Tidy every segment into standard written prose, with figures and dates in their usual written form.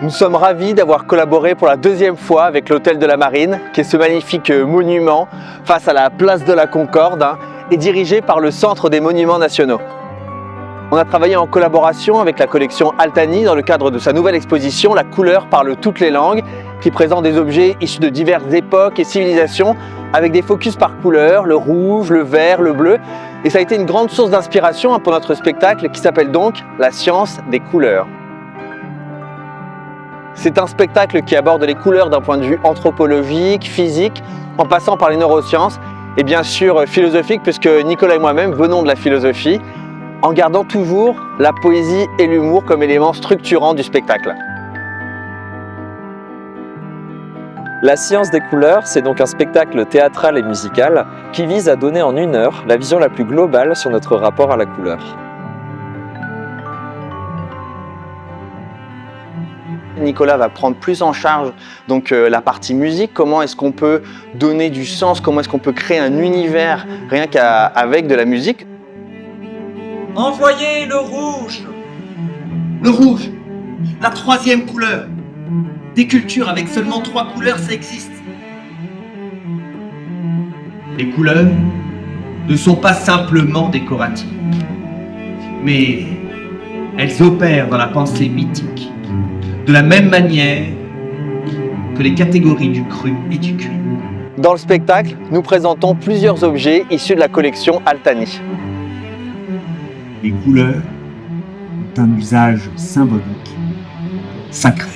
Nous sommes ravis d'avoir collaboré pour la deuxième fois avec l'Hôtel de la Marine, qui est ce magnifique monument face à la place de la Concorde et dirigé par le Centre des Monuments Nationaux. On a travaillé en collaboration avec la collection Altani dans le cadre de sa nouvelle exposition La couleur parle toutes les langues, qui présente des objets issus de diverses époques et civilisations avec des focus par couleur, le rouge, le vert, le bleu. Et ça a été une grande source d'inspiration pour notre spectacle qui s'appelle donc La science des couleurs. C'est un spectacle qui aborde les couleurs d'un point de vue anthropologique, physique, en passant par les neurosciences et bien sûr philosophique, puisque Nicolas et moi-même venons de la philosophie, en gardant toujours la poésie et l'humour comme éléments structurants du spectacle. La science des couleurs, c'est donc un spectacle théâtral et musical qui vise à donner en 1 heure la vision la plus globale sur notre rapport à la couleur. Nicolas va prendre plus en charge donc, la partie musique, comment est-ce qu'on peut donner du sens, comment est-ce qu'on peut créer un univers rien qu'avec de la musique. Envoyez le rouge! Le rouge, la 3e couleur. Des cultures avec seulement 3 couleurs, ça existe. Les couleurs ne sont pas simplement décoratives, mais elles opèrent dans la pensée mythique, de la même manière que les catégories du cru et du cuit. Dans le spectacle, nous présentons plusieurs objets issus de la collection Altani. Les couleurs ont un usage symbolique, sacré.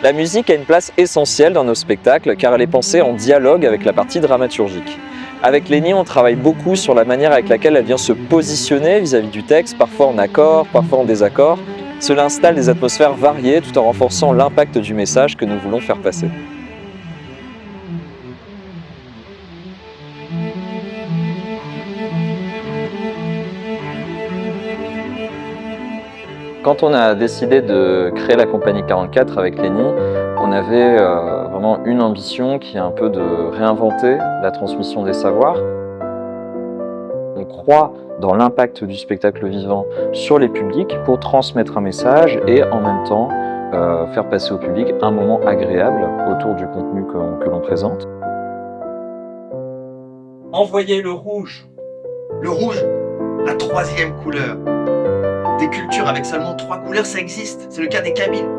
La musique a une place essentielle dans nos spectacles car elle est pensée en dialogue avec la partie dramaturgique. Avec Lénie, on travaille beaucoup sur la manière avec laquelle elle vient se positionner vis-à-vis du texte, parfois en accord, parfois en désaccord. Cela installe des atmosphères variées tout en renforçant l'impact du message que nous voulons faire passer. Quand on a décidé de créer la compagnie 44 avec Lénie, on avait vraiment une ambition qui est un peu de réinventer la transmission des savoirs. On croit dans l'impact du spectacle vivant sur les publics pour transmettre un message et en même temps faire passer au public un moment agréable autour du contenu que l'on présente. Envoyez le rouge! Le rouge, la 3e couleur. Des cultures avec seulement 3 couleurs, ça existe. C'est le cas des Kabyles.